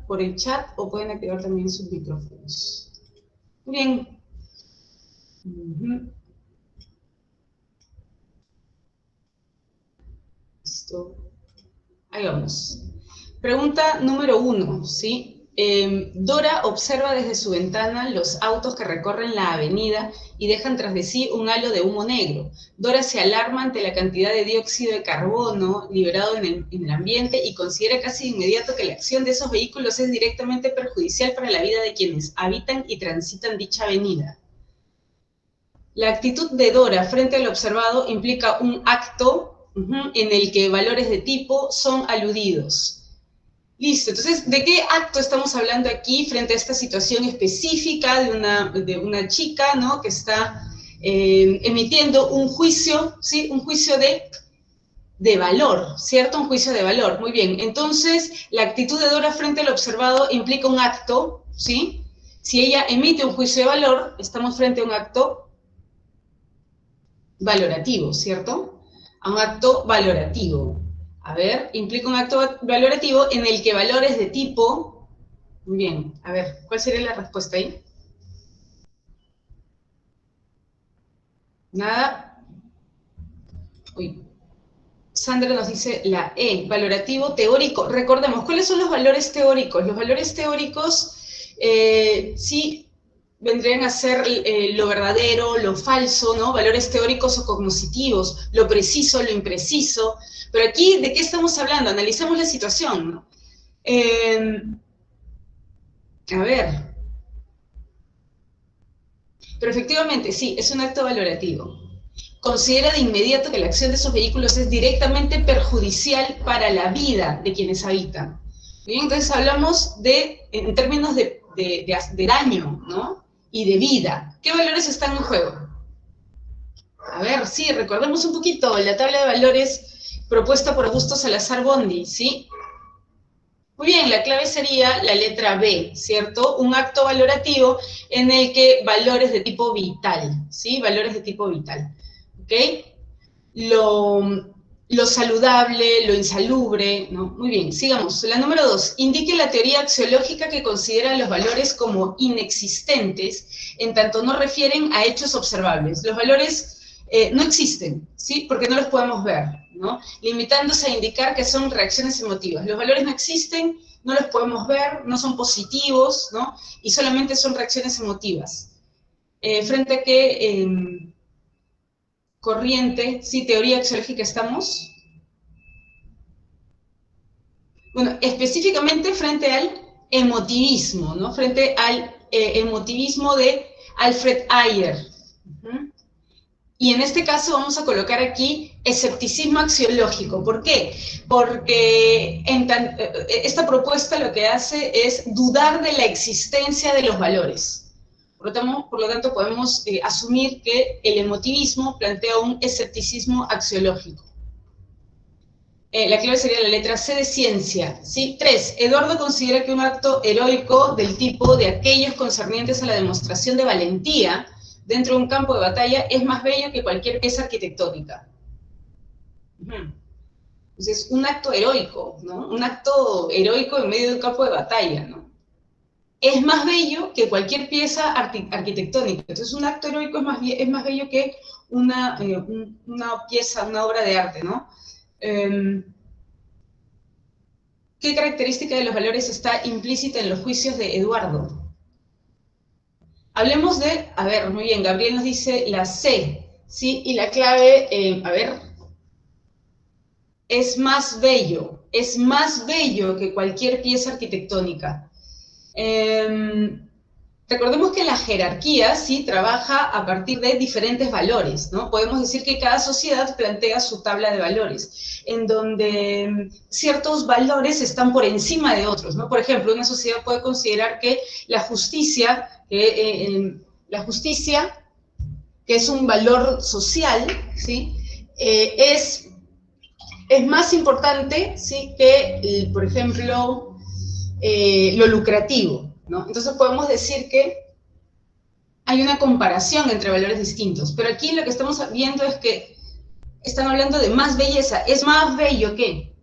por el chat o pueden activar también sus micrófonos. Muy bien. Listo. Ahí vamos. Pregunta número 1, ¿sí? Dora observa desde su ventana los autos que recorren la avenida y dejan tras de sí un halo de humo negro. Dora se alarma ante la cantidad de dióxido de carbono liberado en el ambiente y considera casi de inmediato que la acción de esos vehículos es directamente perjudicial para la vida de quienes habitan y transitan dicha avenida. La actitud de Dora frente al observado implica un acto en el que valores de tipo son aludidos. Listo, entonces, ¿de qué acto estamos hablando aquí frente a esta situación específica de una chica, ¿no? Que está emitiendo un juicio, ¿sí? Un juicio de valor, ¿cierto? Un juicio de valor, muy bien. Entonces, la actitud de Dora frente al observado implica un acto, ¿sí? Si ella emite un juicio de valor, estamos frente a un acto valorativo, ¿cierto? A un acto valorativo. A ver, implica un acto valorativo en el que valores de tipo... Muy bien, a ver, ¿cuál sería la respuesta ahí? Nada. Uy. Sandra nos dice la E, valorativo teórico. Recordemos, ¿cuáles son los valores teóricos? Los valores teóricos sí vendrían a ser lo verdadero, lo falso, ¿no? Valores teóricos o cognitivos, lo preciso, lo impreciso. Pero aquí, ¿de qué estamos hablando? Analicemos la situación, ¿no? A ver. Pero efectivamente, sí, es un acto valorativo. Considera de inmediato que la acción de esos vehículos es directamente perjudicial para la vida de quienes habitan. Bien, entonces hablamos en términos de daño, ¿no? Y de vida. ¿Qué valores están en juego? A ver, sí, recordemos un poquito la tabla de valores propuesta por Augusto Salazar Bondy, ¿sí? Muy bien, la clave sería la letra B, ¿cierto? Un acto valorativo en el que valores de tipo vital, ¿sí? Valores de tipo vital, ¿ok? Lo saludable, lo insalubre, ¿no? Muy bien, sigamos. La número 2, indique la teoría axiológica que considera los valores como inexistentes en tanto no refieren a hechos observables. Los valores no existen, ¿sí? Porque no los podemos ver, ¿no? Limitándose a indicar que son reacciones emotivas. Los valores no existen, no los podemos ver, no son positivos, ¿no? Y solamente son reacciones emotivas. Frente a qué corriente, ¿sí? Teoría axiológica estamos. Bueno, específicamente frente al emotivismo, ¿no? Frente al emotivismo de Alfred Ayer. Y en este caso vamos a colocar aquí escepticismo axiológico. ¿Por qué? Porque esta propuesta lo que hace es dudar de la existencia de los valores. Por lo tanto podemos asumir que el emotivismo plantea un escepticismo axiológico. La clave sería la letra C de ciencia, ¿sí? 3. Eduardo considera que un acto heroico del tipo de aquellos concernientes a la demostración de valentía dentro de un campo de batalla es más bello que cualquier pieza arquitectónica. Entonces, un acto heroico, ¿no? Un acto heroico en medio de un campo de batalla, ¿no? Es más bello que cualquier pieza arquitectónica. Entonces, un acto heroico es más bello que una pieza, una obra de arte, ¿no? ¿Qué característica de los valores está implícita en los juicios de Eduardo? Hablemos de, a ver, muy bien, Gabriel nos dice la C, ¿sí? Y la clave, a ver, es más bello que cualquier pieza arquitectónica. Recordemos que la jerarquía, ¿sí? Trabaja a partir de diferentes valores, ¿no? Podemos decir que cada sociedad plantea su tabla de valores, en donde ciertos valores están por encima de otros, ¿no? Por ejemplo, una sociedad puede considerar que la justicia, que es un valor social, ¿sí? Es más importante, ¿sí? Que, por ejemplo, lo lucrativo, ¿no? Entonces podemos decir que hay una comparación entre valores distintos, pero aquí lo que estamos viendo es que están hablando de más belleza. ¿Es más bello que?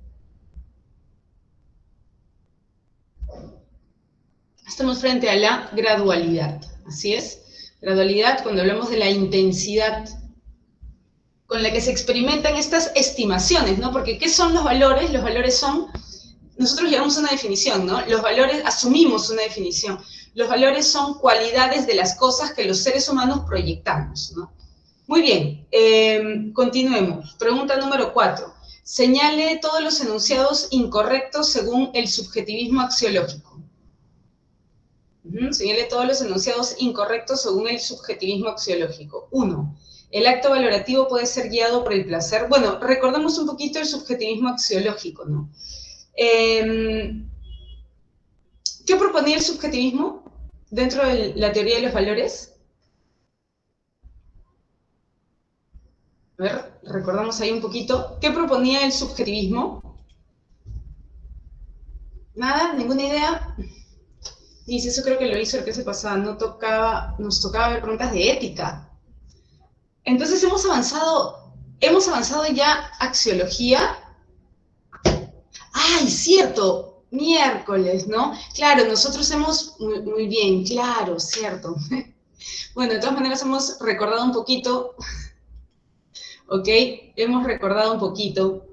Estamos frente a la gradualidad, así es. Gradualidad cuando hablamos de la intensidad con la que se experimentan estas estimaciones, ¿no? Porque ¿qué son los valores? Los valores son, nosotros llegamos a una definición, ¿no? Los valores, asumimos una definición. Los valores son cualidades de las cosas que los seres humanos proyectamos, ¿no? Muy bien, continuemos. Pregunta número 4. Señale todos los enunciados incorrectos según el subjetivismo axiológico. Señale todos los enunciados incorrectos según el subjetivismo axiológico. 1. El acto valorativo puede ser guiado por el placer. Bueno, recordemos un poquito el subjetivismo axiológico, ¿no? ¿Qué proponía el subjetivismo dentro de la teoría de los valores? A ver, recordamos ahí un poquito. ¿Qué proponía el subjetivismo? ¿Nada? ¿Ninguna idea? Dice, eso creo que lo hizo el clase pasada. Nos tocaba ver preguntas de ética. Entonces hemos avanzado ya axiología. ¡Ay, cierto! Miércoles, ¿no? Claro, nosotros hemos, muy bien, claro, cierto. Bueno, de todas maneras hemos recordado un poquito, ¿ok? Hemos recordado un poquito.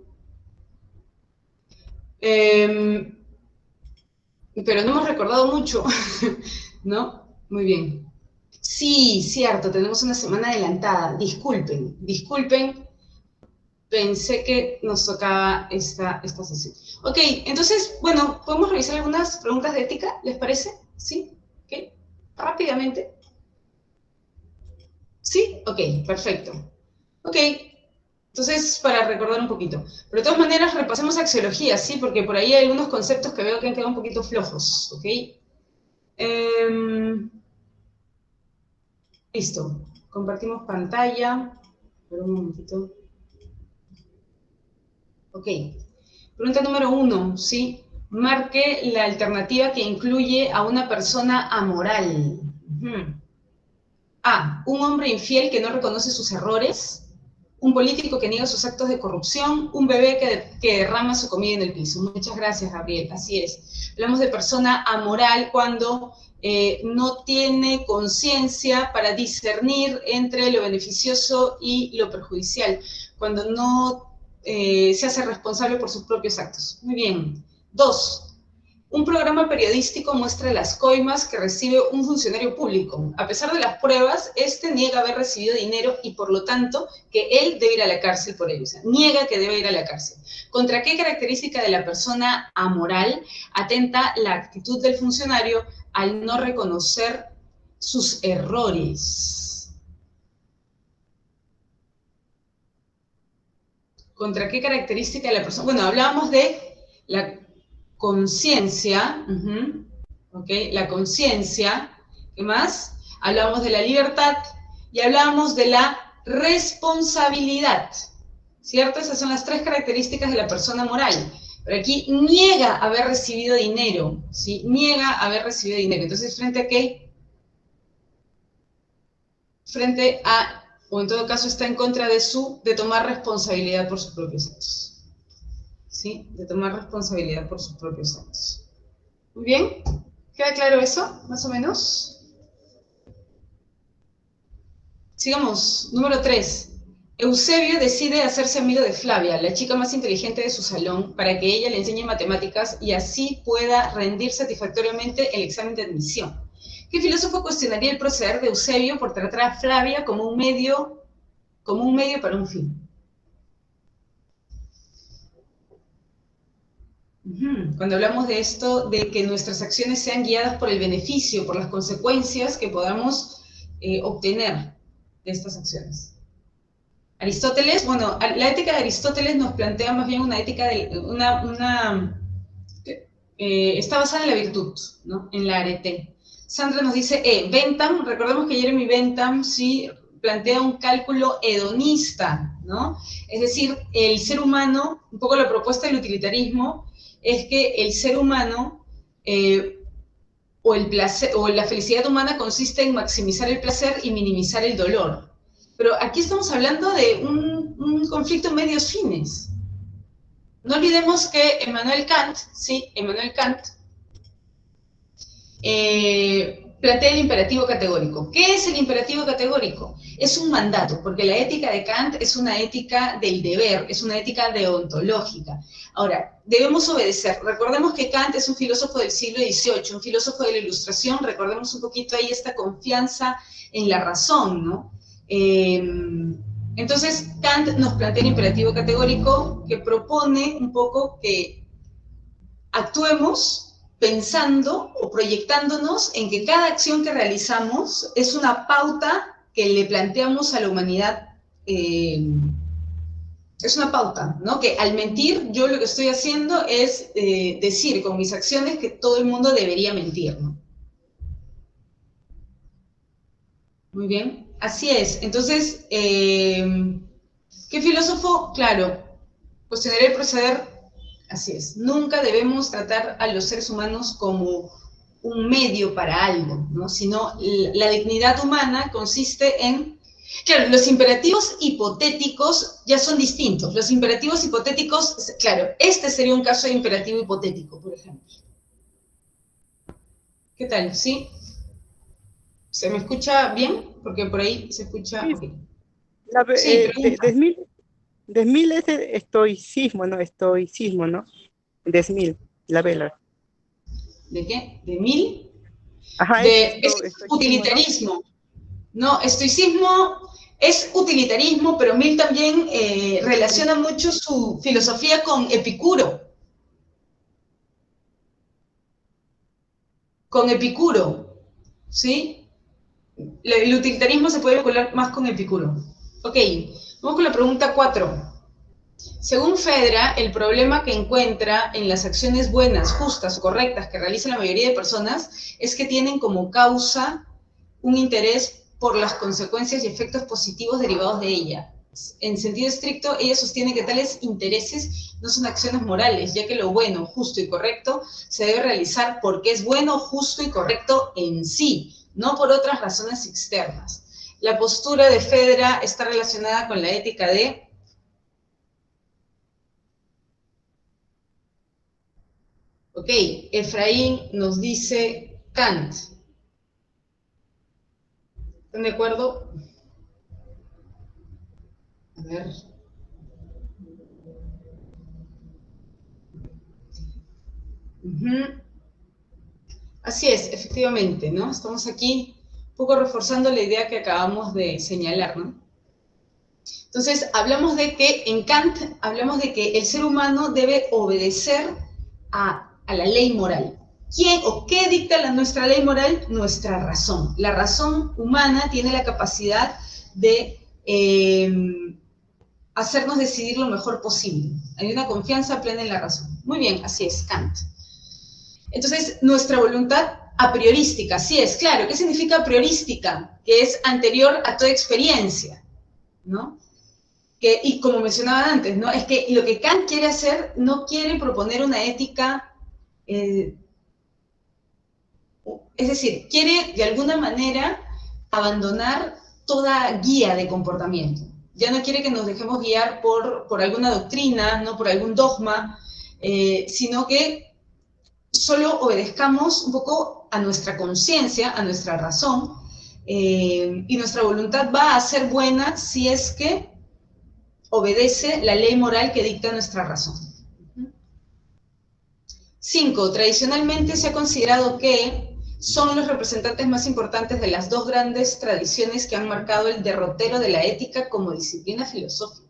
Pero no hemos recordado mucho, ¿no? Muy bien. Sí, cierto, tenemos una semana adelantada. Disculpen, pensé que nos tocaba esta sesión. Ok, entonces, bueno, ¿podemos revisar algunas preguntas de ética? ¿Les parece? ¿Sí? Ok, rápidamente. ¿Sí? Ok, perfecto. Ok, entonces, para recordar un poquito. Pero de todas maneras, repasemos axiología, ¿sí? Porque por ahí hay algunos conceptos que veo que han quedado un poquito flojos, ¿ok? Listo. Compartimos pantalla. Espera un momentito. Ok. Pregunta número 1, ¿sí? Marque la alternativa que incluye a una persona amoral. A. Un hombre infiel que no reconoce sus errores. Un político que niega sus actos de corrupción. Un bebé que derrama su comida en el piso. Muchas gracias, Gabriel. Así es. Hablamos de persona amoral cuando no tiene conciencia para discernir entre lo beneficioso y lo perjudicial. Cuando no se hace responsable por sus propios actos. Muy bien. 2. Un programa periodístico muestra las coimas que recibe un funcionario público. A pesar de las pruebas, este niega haber recibido dinero y, por lo tanto, que él debe ir a la cárcel por ello. O sea, niega que debe ir a la cárcel. ¿Contra qué característica de la persona amoral atenta la actitud del funcionario al no reconocer sus errores? ¿Contra qué característica de la persona? Bueno, hablábamos de la conciencia, ¿ok? La conciencia, ¿qué más? Hablábamos de la libertad y hablábamos de la responsabilidad, ¿cierto? Esas son las 3 características de la persona moral. Pero aquí niega haber recibido dinero, ¿sí? Niega haber recibido dinero. Entonces, ¿frente a qué? Frente a, o en todo caso está en contra de tomar responsabilidad por sus propios actos. ¿Sí? De tomar responsabilidad por sus propios actos. Muy bien, ¿queda claro eso, más o menos? Sigamos, número 3. Eusebio decide hacerse amigo de Flavia, la chica más inteligente de su salón, para que ella le enseñe matemáticas y así pueda rendir satisfactoriamente el examen de admisión. ¿Qué filósofo cuestionaría el proceder de Eusebio por tratar a Flavia como un medio para un fin? Cuando hablamos de esto, de que nuestras acciones sean guiadas por el beneficio, por las consecuencias que podamos obtener de estas acciones. Aristóteles, bueno, la ética de Aristóteles nos plantea más bien una ética está basada en la virtud, ¿no? En la arete. Sandra nos dice, Bentham, recordemos que Jeremy Bentham sí plantea un cálculo hedonista, ¿no? Es decir, el ser humano, un poco la propuesta del utilitarismo, es que el ser humano o el placer o la felicidad humana consiste en maximizar el placer y minimizar el dolor. Pero aquí estamos hablando de un conflicto en medios fines. No olvidemos que Emmanuel Kant plantea el imperativo categórico. ¿Qué es el imperativo categórico? Es un mandato, porque la ética de Kant es una ética del deber, es una ética deontológica. Ahora, debemos obedecer. Recordemos que Kant es un filósofo del siglo XVIII, un filósofo de la Ilustración. Recordemos un poquito ahí esta confianza en la razón, ¿no? Entonces, Kant nos plantea el imperativo categórico que propone un poco que actuemos pensando o proyectándonos en que cada acción que realizamos es una pauta que le planteamos a la humanidad, es una pauta, ¿no? Que al mentir, yo lo que estoy haciendo es decir con mis acciones que todo el mundo debería mentir, ¿no? Muy bien, así es. Entonces, ¿qué filósofo? Claro, cuestionar el proceder. Así es. Nunca debemos tratar a los seres humanos como un medio para algo, ¿no? Sino la dignidad humana consiste en... Claro, los imperativos hipotéticos ya son distintos. Los imperativos hipotéticos, claro, este sería un caso de imperativo hipotético, por ejemplo. ¿Qué tal? ¿Sí? ¿Se me escucha bien? Porque por ahí se escucha... Sí, Okay. la, Sí, pregunta. Desmil es el estoicismo, ¿no? Desmil, la vela. ¿De qué? ¿De mil? Ajá, Es estoicismo, ¿no? utilitarismo. No, estoicismo es utilitarismo, pero Mill también relaciona mucho su filosofía con Epicuro. Con Epicuro, ¿sí? El utilitarismo se puede vincular más con Epicuro. Ok, vamos con la pregunta 4. Según Fedra, el problema que encuentra en las acciones buenas, justas o correctas que realiza la mayoría de personas es que tienen como causa un interés por las consecuencias y efectos positivos derivados de ella. En sentido estricto, ella sostiene que tales intereses no son acciones morales, ya que lo bueno, justo y correcto se debe realizar porque es bueno, justo y correcto en sí, no por otras razones externas. La postura de Fedra está relacionada con la ética de... Ok, Efraín nos dice Kant. ¿Están de acuerdo? A ver. Así es, efectivamente, ¿no? Estamos aquí un poco reforzando la idea que acabamos de señalar, ¿no? Entonces, hablamos de que, en Kant, hablamos de que el ser humano debe obedecer a la ley moral. ¿Quién o qué dicta nuestra ley moral? Nuestra razón. La razón humana tiene la capacidad de hacernos decidir lo mejor posible. Hay una confianza plena en la razón. Muy bien, así es, Kant. Entonces, nuestra voluntad a priorística, sí es, claro. ¿Qué significa a priorística? Que es anterior a toda experiencia, ¿no? Y como mencionaba antes, ¿no? Es que lo que Kant quiere hacer, no quiere proponer una ética, es decir, quiere de alguna manera abandonar toda guía de comportamiento. Ya no quiere que nos dejemos guiar por alguna doctrina, no por algún dogma, sino que solo obedezcamos un poco a nuestra conciencia, a nuestra razón, y nuestra voluntad va a ser buena si es que obedece la ley moral que dicta nuestra razón. 5. Tradicionalmente se ha considerado que son los representantes más importantes de las dos grandes tradiciones que han marcado el derrotero de la ética como disciplina filosófica.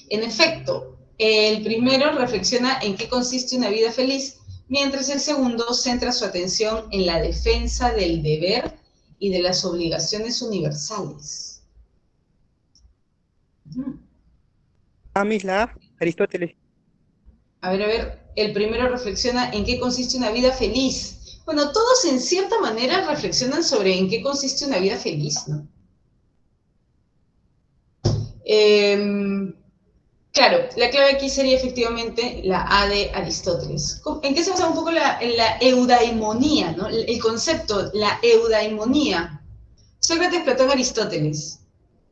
En efecto, el primero reflexiona en qué consiste una vida feliz, mientras el segundo centra su atención en la defensa del deber y de las obligaciones universales. Amisla, Aristóteles. A ver, el primero reflexiona en qué consiste una vida feliz. Bueno, todos en cierta manera reflexionan sobre en qué consiste una vida feliz, ¿no? Claro, la clave aquí sería efectivamente la A de Aristóteles. ¿En qué se basa un poco en la eudaimonía, ¿no? El concepto, la eudaimonía? Sócrates, Platón, Aristóteles.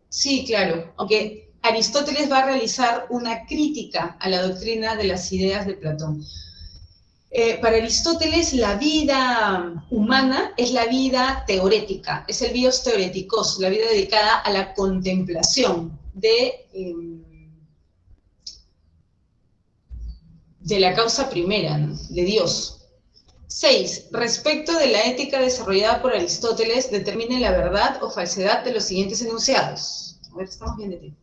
Sí, claro, aunque Aristóteles va a realizar una crítica a la doctrina de las ideas de Platón. Para Aristóteles, la vida humana es la vida teorética, es el bios theoretikos, la vida dedicada a la contemplación de la causa primera, ¿no? De Dios. 6. Respecto de la ética desarrollada por Aristóteles, determine la verdad o falsedad de los siguientes enunciados. A ver, estamos bien de tiempo.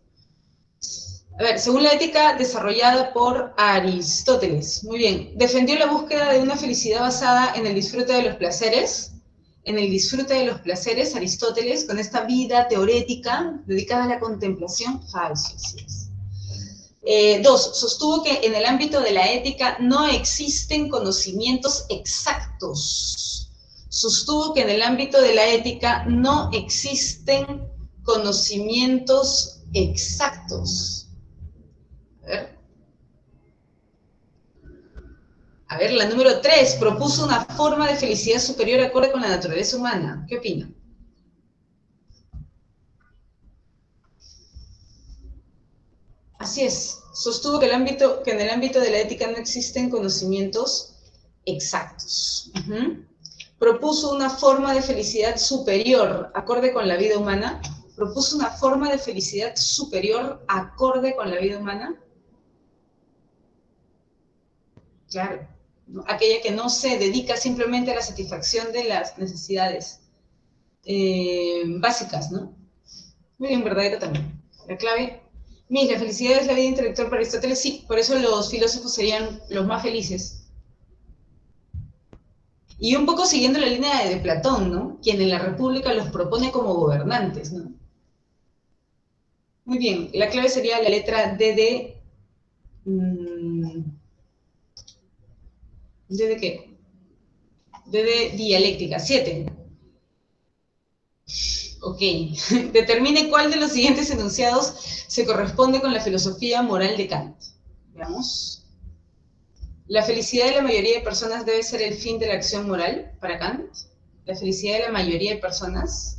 A ver, según la ética desarrollada por Aristóteles, muy bien, defendió la búsqueda de una felicidad basada en el disfrute de los placeres. En el disfrute de los placeres, Aristóteles, con esta vida teorética dedicada a la contemplación, falso, así es. 2. Sostuvo que en el ámbito de la ética no existen conocimientos exactos. Sostuvo que en el ámbito de la ética no existen conocimientos exactos. A ver, la número 3, propuso una forma de felicidad superior acorde con la naturaleza humana. ¿Qué opinan? Así es, sostuvo que en el ámbito de la ética no existen conocimientos exactos. Propuso una forma de felicidad superior acorde con la vida humana. Propuso una forma de felicidad superior acorde con la vida humana. Claro, ¿no? Aquella que no se dedica simplemente a la satisfacción de las necesidades básicas, ¿no? Muy bien, verdadero también. La clave, la felicidad es la vida intelectual para Aristóteles, sí, por eso los filósofos serían los más felices. Y un poco siguiendo la línea de Platón, ¿no? Quien en la República los propone como gobernantes, ¿no? Muy bien, la clave sería la letra D de... ¿D de qué? D de dialéctica, 7. Ok, determine cuál de los siguientes enunciados se corresponde con la filosofía moral de Kant. Veamos. La felicidad de la mayoría de personas debe ser el fin de la acción moral, para Kant. La felicidad de la mayoría de personas.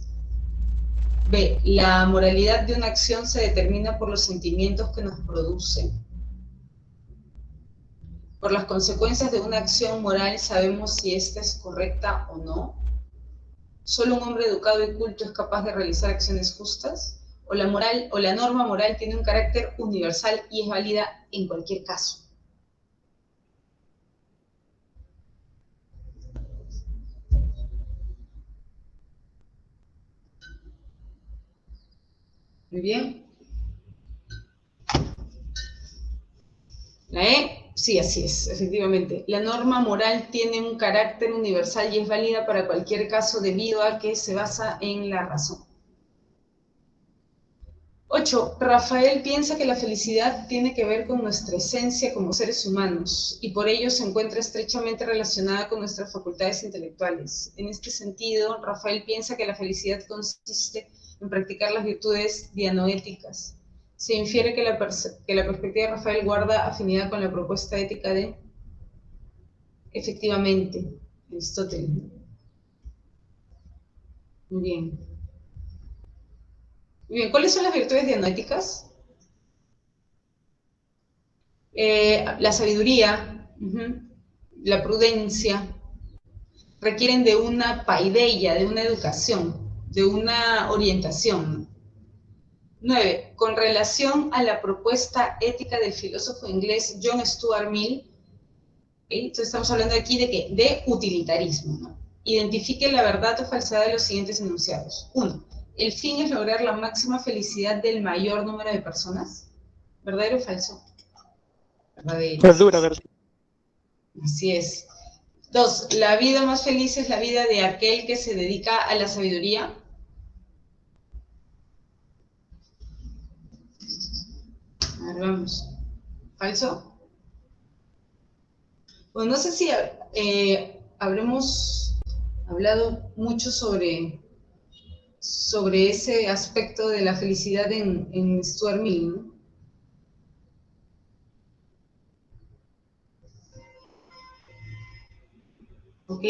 B. La moralidad de una acción se determina por los sentimientos que nos produce. Por las consecuencias de una acción moral sabemos si esta es correcta o no. ¿Solo un hombre educado y culto es capaz de realizar acciones justas? ¿O la moral o la norma moral tiene un carácter universal y es válida en cualquier caso? Muy bien. La E, sí, así es, efectivamente. La norma moral tiene un carácter universal y es válida para cualquier caso debido a que se basa en la razón. 8. Rafael piensa que la felicidad tiene que ver con nuestra esencia como seres humanos y por ello se encuentra estrechamente relacionada con nuestras facultades intelectuales. En este sentido, Rafael piensa que la felicidad consiste en practicar las virtudes dianoéticas. Se infiere que la perspectiva de Rafael guarda afinidad con la propuesta ética de, efectivamente, Aristóteles. Muy bien. Muy bien, ¿cuáles son las virtudes dianoéticas? La sabiduría, la prudencia, requieren de una paideia, de una educación, de una orientación. 9. Con relación a la propuesta ética del filósofo inglés John Stuart Mill, entonces estamos hablando aquí de ¿qué? De utilitarismo, ¿no? Identifique la verdad o falsedad de los siguientes enunciados. 1. El fin es lograr la máxima felicidad del mayor número de personas. ¿Verdadero o falso? Verdadero. Verdura, verdura. Así es. 2. La vida más feliz es la vida de aquel que se dedica a la sabiduría. A ver, vamos. ¿Falso? Bueno, no sé si habremos hablado mucho sobre ese aspecto de la felicidad en Stuart Mill, ¿no? ¿Ok?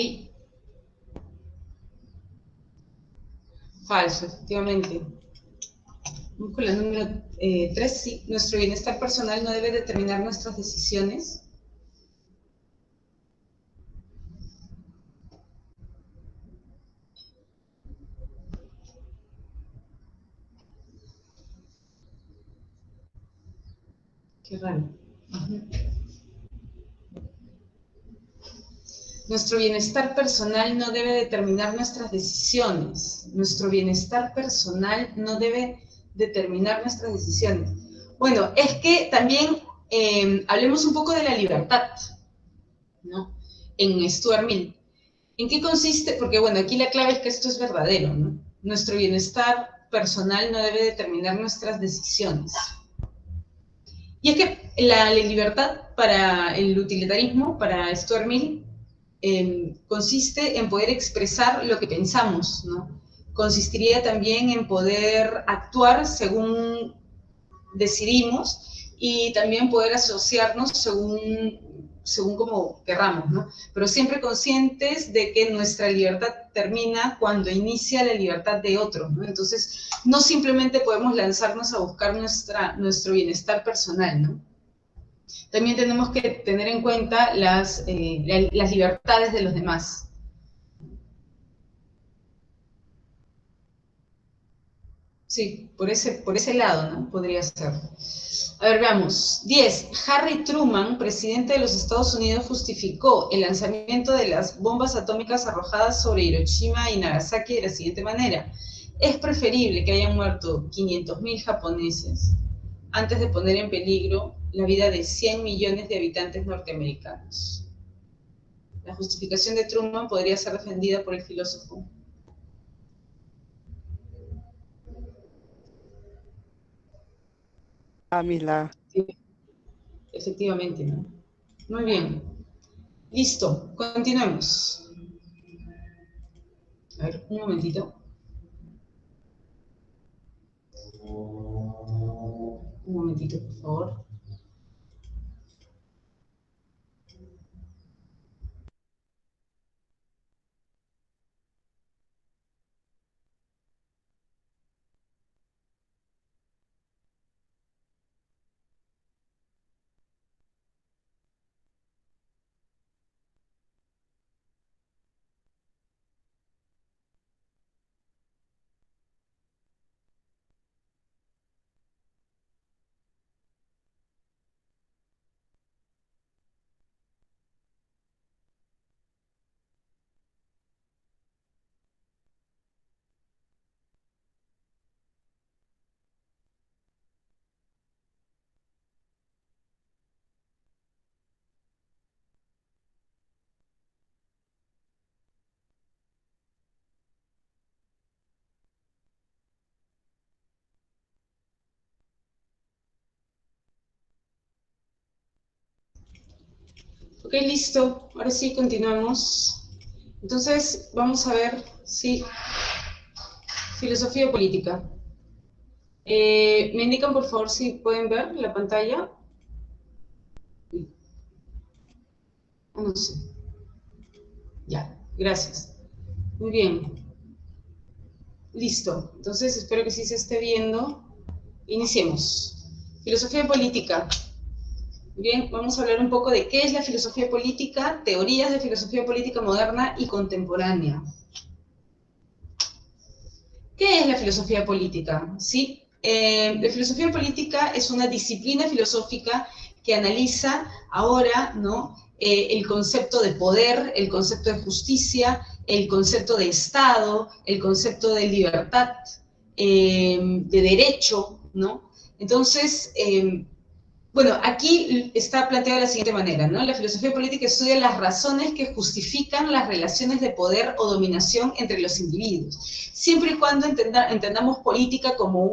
Falso, efectivamente. Vamos con la número 3, sí. Nuestro bienestar personal no debe determinar nuestras decisiones. Qué raro. Ujú. Nuestro bienestar personal no debe determinar nuestras decisiones. Nuestro bienestar personal no debe determinar nuestras decisiones. Bueno, es que también hablemos un poco de la libertad, ¿no? En Stuart Mill. ¿En qué consiste? Porque, bueno, aquí la clave es que esto es verdadero, ¿no? Nuestro bienestar personal no debe determinar nuestras decisiones. Y es que la libertad para el utilitarismo, para Stuart Mill, consiste en poder expresar lo que pensamos, ¿no? Consistiría también en poder actuar según decidimos y también poder asociarnos según como querramos, ¿no? Pero siempre conscientes de que nuestra libertad termina cuando inicia la libertad de otro, ¿no? Entonces, no simplemente podemos lanzarnos a buscar nuestro bienestar personal, ¿no? También tenemos que tener en cuenta las libertades de los demás. Sí, por ese lado, ¿no? Podría ser. A ver, veamos. 10. Harry Truman, presidente de los Estados Unidos, justificó el lanzamiento de las bombas atómicas arrojadas sobre Hiroshima y Nagasaki de la siguiente manera. Es preferible que hayan muerto 500.000 japoneses antes de poner en peligro la vida de 100 millones de habitantes norteamericanos. La justificación de Truman podría ser defendida por el filósofo. Mila. Sí, efectivamente, ¿no? Muy bien. Listo, continuemos. A ver, un momentito. Un momentito, por favor. Ok, listo. Ahora sí, continuamos. Entonces, vamos a ver si filosofía política. ¿Me indican, por favor, si pueden ver la pantalla? No sé. Ya, gracias. Muy bien. Listo. Entonces, espero que sí se esté viendo. Iniciemos. Filosofía política. Bien, vamos a hablar un poco de qué es la filosofía política, teorías de filosofía política moderna y contemporánea. ¿Qué es la filosofía política? ¿Sí? La filosofía política es una disciplina filosófica que analiza ahora, ¿no? El concepto de poder, el concepto de justicia, el concepto de Estado, el concepto de libertad, de derecho, ¿no? Entonces, bueno, aquí está planteado de la siguiente manera, ¿no? La filosofía política estudia las razones que justifican las relaciones de poder o dominación entre los individuos, siempre y cuando entendamos política como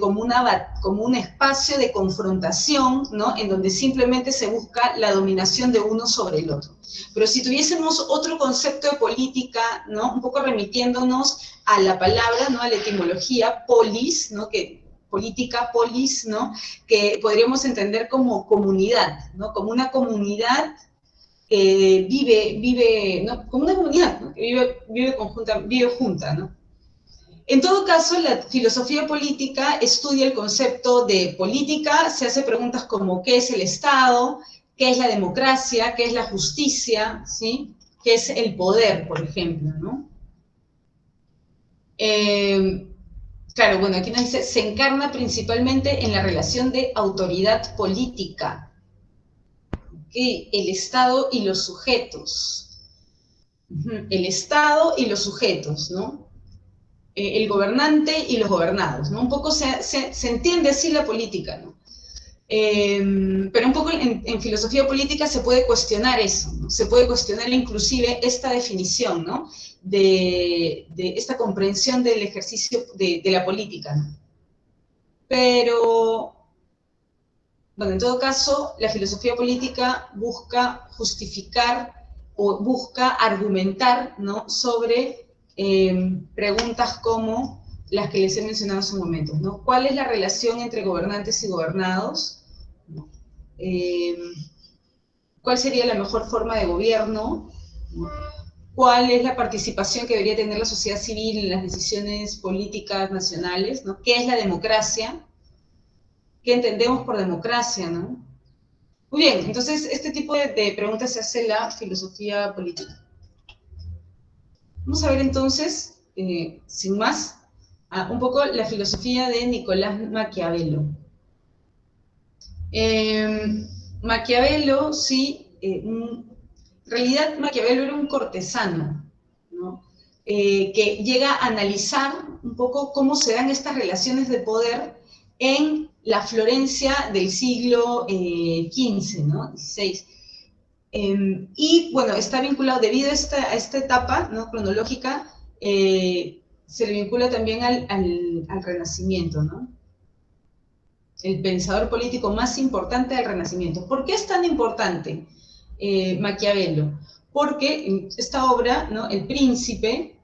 como un espacio de confrontación, ¿no? En donde simplemente se busca la dominación de uno sobre el otro. Pero si tuviésemos otro concepto de política, ¿no? Un poco remitiéndonos a la palabra, ¿no? A la etimología, polis, ¿no? Política, polis, ¿no? Que podríamos entender como comunidad, ¿no? Como una comunidad que vive, ¿no? Como una comunidad, ¿no? Que vive junta, ¿no? En todo caso, la filosofía política estudia el concepto de política, se hace preguntas como ¿qué es el Estado? ¿Qué es la democracia? ¿Qué es la justicia? ¿Sí? ¿Qué es el poder, por ejemplo, ¿no? Claro, bueno, aquí nos dice, se encarna principalmente en la relación de autoridad política, ¿okay? El Estado y los sujetos. El Estado y los sujetos, ¿no? El gobernante y los gobernados, ¿no? Un poco se entiende así la política, ¿no? Pero un poco en filosofía política se puede cuestionar eso, ¿no? Se puede cuestionar inclusive esta definición, ¿no? De esta comprensión del ejercicio de la política, ¿no? Pero, bueno, en todo caso, la filosofía política busca justificar o busca argumentar, ¿no? Sobre preguntas como las que les he mencionado hace un momento, ¿no? ¿Cuál es la relación entre gobernantes y gobernados? ¿Cuál sería la mejor forma de gobierno? ¿Cuál es la participación que debería tener la sociedad civil en las decisiones políticas nacionales, ¿no? ¿Qué es la democracia? ¿Qué entendemos por democracia, no? Muy bien, entonces este tipo de preguntas se hace la filosofía política. Vamos a ver entonces, sin más, un poco la filosofía de Nicolás Maquiavelo. Maquiavelo, sí, en realidad Maquiavelo era un cortesano, ¿no? Que llega a analizar un poco cómo se dan estas relaciones de poder en la Florencia del siglo XV, ¿no? XVI. Y bueno, está vinculado, debido a esta etapa, ¿no? Cronológica, se le vincula también al Renacimiento, ¿no? El pensador político más importante del Renacimiento. ¿Por qué es tan importante Maquiavelo? Porque en esta obra, ¿no? El Príncipe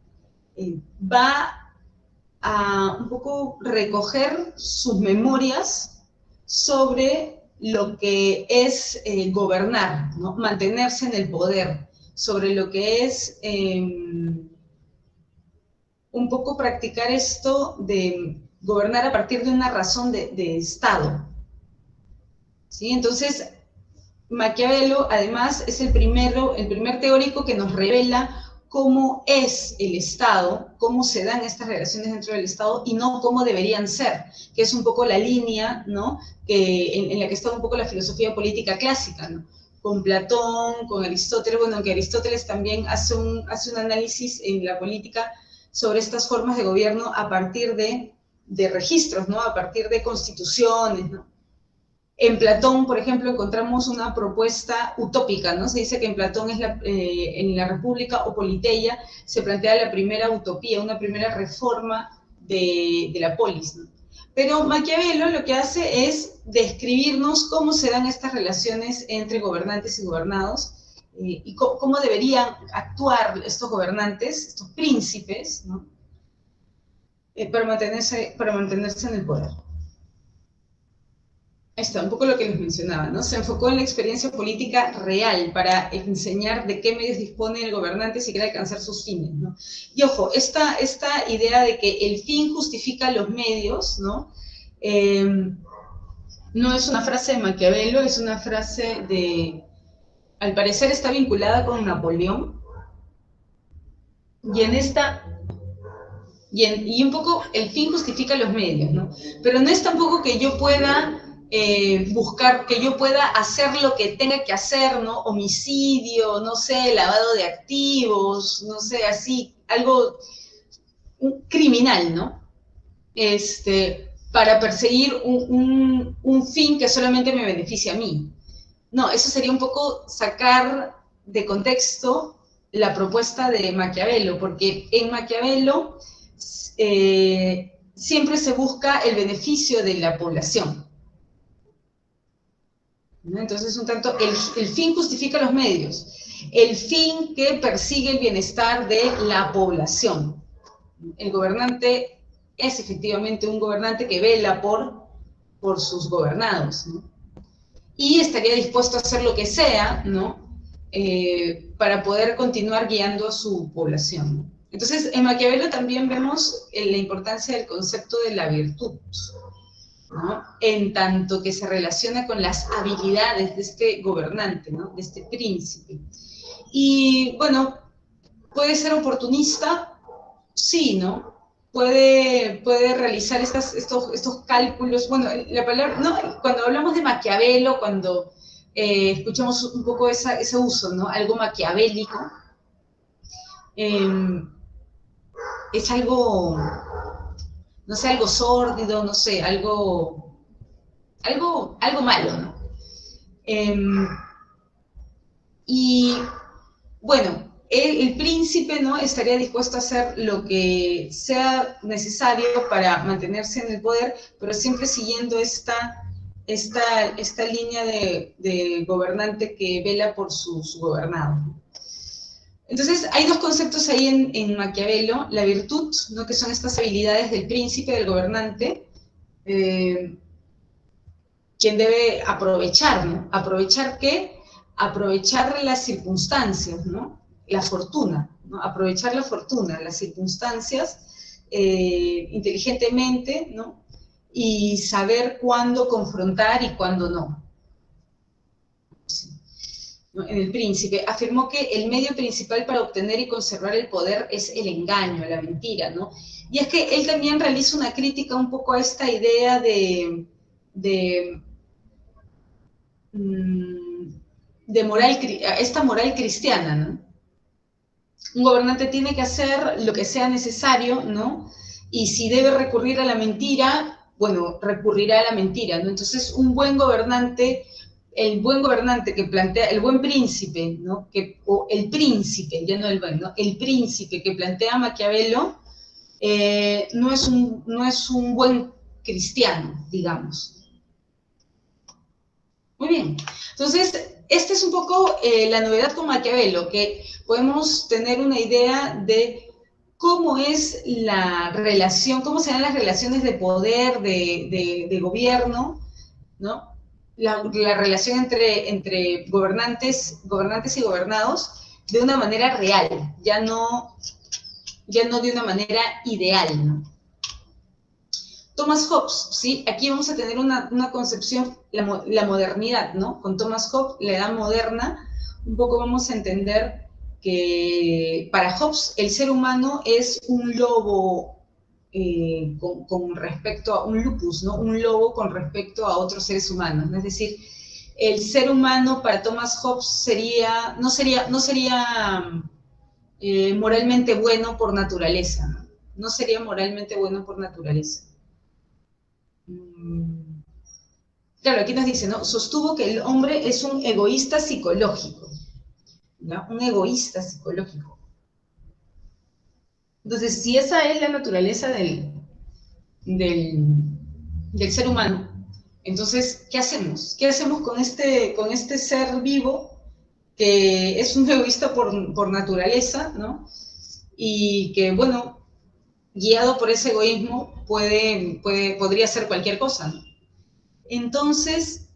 va a un poco recoger sus memorias sobre lo que es gobernar, ¿no? Mantenerse en el poder, sobre lo que es un poco practicar esto de gobernar a partir de una razón de Estado. ¿Sí? Entonces, Maquiavelo, además, es el primer teórico que nos revela cómo es el Estado, cómo se dan estas relaciones dentro del Estado y no cómo deberían ser, que es un poco la línea, ¿no? En la que está un poco la filosofía política clásica, ¿no? Con Platón, con Aristóteles, bueno, que Aristóteles también hace un análisis en la política sobre estas formas de gobierno a partir de registros, ¿no? A partir de constituciones, ¿no? En Platón, por ejemplo, encontramos una propuesta utópica, ¿no? Se dice que en Platón en la República o Politeia se plantea la primera utopía, una primera reforma de la polis, ¿no? Pero Maquiavelo lo que hace es describirnos cómo se dan estas relaciones entre gobernantes y gobernados y cómo deberían actuar estos gobernantes, estos príncipes, ¿no? Para mantenerse en el poder. Ahí está, un poco lo que les mencionaba, ¿no? Se enfocó en la experiencia política real para enseñar de qué medios dispone el gobernante si quiere alcanzar sus fines, ¿no? Y ojo, esta idea de que el fin justifica los medios, ¿no? No es una frase de Maquiavelo, es una frase al parecer está vinculada con Napoleón. Y en esta... Y un poco el fin justifica los medios, ¿no? Pero no es tampoco que yo pueda buscar, que yo pueda hacer lo que tenga que hacer, ¿no? Homicidio, no sé, lavado de activos, no sé, así, algo criminal, ¿no? Para perseguir un fin que solamente me beneficia a mí. No, eso sería un poco sacar de contexto la propuesta de Maquiavelo, porque en Maquiavelo siempre se busca el beneficio de la población, ¿no? Entonces, un tanto, el fin justifica los medios, el fin que persigue el bienestar de la población. El gobernante es efectivamente un gobernante que vela por sus gobernados, ¿no? Y estaría dispuesto a hacer lo que sea, ¿no? Para poder continuar guiando a su población, ¿no? Entonces, en Maquiavelo también vemos la importancia del concepto de la virtud, ¿no? En tanto que se relaciona con las habilidades de este gobernante, ¿no? De este príncipe. Y bueno, puede ser oportunista, sí, ¿no? puede realizar estos cálculos. Bueno, la palabra, no, cuando hablamos de Maquiavelo, cuando escuchamos un poco ese uso, ¿no? Algo maquiavélico, es algo, no sé, algo sórdido, no sé, algo malo, ¿no? Y bueno, el príncipe, ¿no? Estaría dispuesto a hacer lo que sea necesario para mantenerse en el poder, pero siempre siguiendo esta línea de gobernante que vela por su gobernado. Entonces, hay dos conceptos ahí en Maquiavelo, la virtud, ¿no? Que son estas habilidades del príncipe, del gobernante, quien debe aprovechar, ¿no? ¿Aprovechar qué? Aprovechar las circunstancias, ¿no? La fortuna, ¿no? Aprovechar la fortuna, las circunstancias inteligentemente, ¿no? Y saber cuándo confrontar y cuándo no. Sí. ¿No? En El Príncipe afirmó que el medio principal para obtener y conservar el poder es el engaño, la mentira, ¿no? Y es que él también realiza una crítica un poco a esta idea de esta moral cristiana, ¿no? Un gobernante tiene que hacer lo que sea necesario, ¿no? Y si debe recurrir a la mentira, bueno, recurrirá a la mentira, ¿no? Entonces, el buen gobernante que plantea, el buen príncipe, ¿no? O el príncipe, ya no el buen, ¿no? El príncipe que plantea Maquiavelo no es un buen cristiano, digamos. Muy bien. Entonces, esta es un poco la novedad con Maquiavelo, que podemos tener una idea de cómo es la relación, cómo se dan las relaciones de poder, de gobierno, ¿no? La relación entre gobernantes y gobernados de una manera real, ya no de una manera ideal, ¿no? Thomas Hobbes, ¿sí? Aquí vamos a tener una concepción, la modernidad, ¿no? Con Thomas Hobbes, la edad moderna, un poco vamos a entender que para Hobbes el ser humano es un lobo con respecto a un lupus, ¿no? Un lobo con respecto a otros seres humanos, ¿no? Es decir, el ser humano para Thomas Hobbes no sería moralmente bueno por naturaleza, ¿no? No sería moralmente bueno por naturaleza. Claro, aquí nos dice, ¿no? Sostuvo que el hombre es un egoísta psicológico, ¿no? Un egoísta psicológico. Entonces, si esa es la naturaleza del, del ser humano, entonces, ¿qué hacemos? ¿Qué hacemos con este ser vivo que es un egoísta por naturaleza, ¿no? Y que, bueno, guiado por ese egoísmo, podría hacer cualquier cosa, ¿no? Entonces,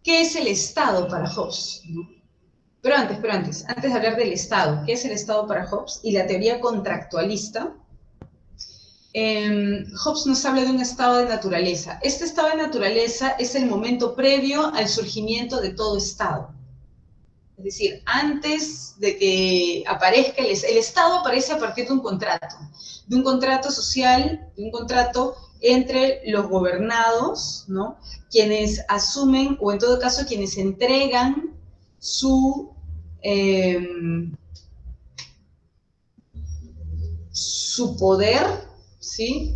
¿qué es el Estado para Hobbes? ¿No? Pero antes de hablar del Estado, ¿qué es el Estado para Hobbes? Y la teoría contractualista, Hobbes nos habla de un estado de naturaleza. Este estado de naturaleza es el momento previo al surgimiento de todo Estado. Es decir, antes de que aparezca el Estado aparece a partir de un contrato social, de un contrato entre los gobernados, ¿no? Quienes asumen, o en todo caso, quienes entregan eh, su poder, ¿sí?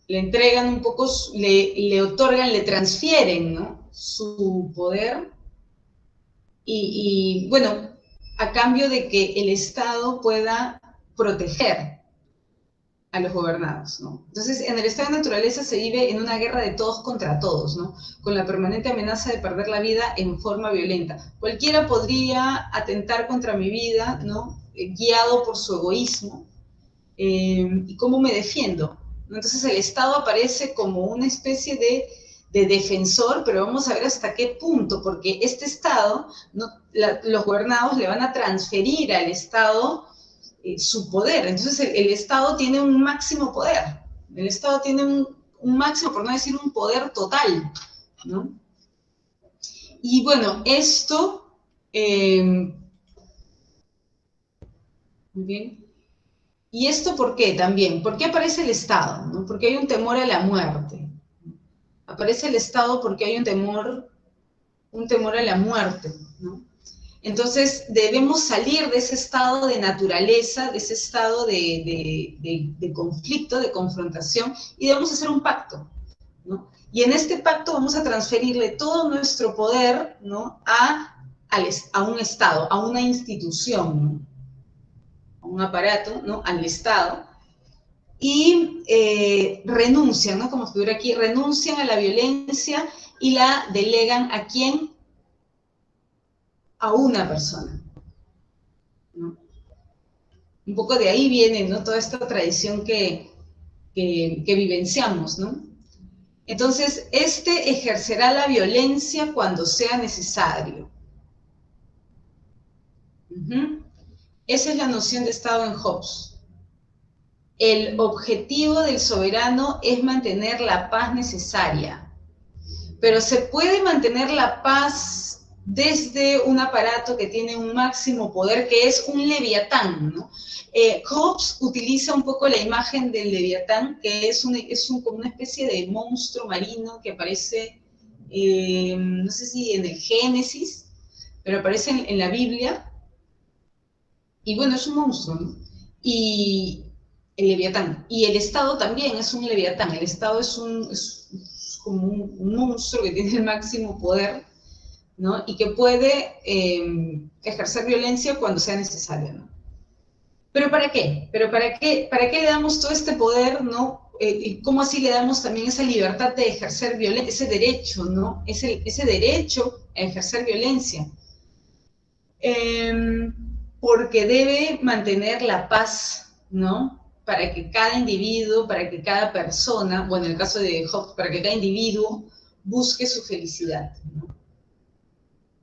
Le entregan un poco, le otorgan, le transfieren, ¿no? Su poder bueno, a cambio de que el Estado pueda proteger a los gobernados, ¿no? Entonces, en el estado de naturaleza se vive en una guerra de todos contra todos, ¿no? Con la permanente amenaza de perder la vida en forma violenta. Cualquiera podría atentar contra mi vida, ¿no? Guiado por su egoísmo. ¿Y cómo me defiendo? Entonces, el Estado aparece como una especie de defensor, pero vamos a ver hasta qué punto, porque este Estado, ¿no? Los gobernados le van a transferir al Estado su poder. Entonces el Estado tiene un máximo poder. El Estado tiene un máximo, por no decir un poder total, ¿no? Y bueno, muy bien. ¿Y esto por qué también? ¿Por qué aparece el Estado? ¿No? Porque hay un temor a la muerte. Aparece el Estado porque hay un temor a la muerte, ¿no? Entonces debemos salir de ese estado de naturaleza, de ese estado de conflicto, de confrontación, y debemos hacer un pacto, ¿no? Y en este pacto vamos a transferirle todo nuestro poder, ¿no? A un Estado, a una institución, ¿no? A un aparato, ¿no? Al Estado, y renuncian, ¿no? Como figura aquí, renuncian a la violencia y la delegan ¿a quién? A una persona, ¿no? Un poco de ahí viene, ¿no? Toda esta tradición que vivenciamos, ¿no? Entonces, este ejercerá la violencia cuando sea necesario. Esa es la noción de Estado en Hobbes. El objetivo del soberano es mantener la paz necesaria, pero se puede mantener la paz desde un aparato que tiene un máximo poder, que es un leviatán, ¿no? Hobbes utiliza un poco la imagen del leviatán, que es como una especie de monstruo marino que aparece, no sé si en el Génesis, pero aparece en la Biblia, y bueno, es un monstruo, ¿no? Y el leviatán, y el Estado también es un leviatán, el Estado es como un monstruo que tiene el máximo poder, ¿no? Y que puede ejercer violencia cuando sea necesario, ¿no? ¿Pero para qué? ¿Para qué le damos todo este poder, ¿no? ¿Y cómo así le damos también esa libertad de ejercer violencia, ese derecho, ¿no? Ese derecho a ejercer violencia. Porque debe mantener la paz, ¿no? Para que cada individuo, para que cada persona, bueno, en el caso de Hobbes, para que cada individuo busque su felicidad, ¿no?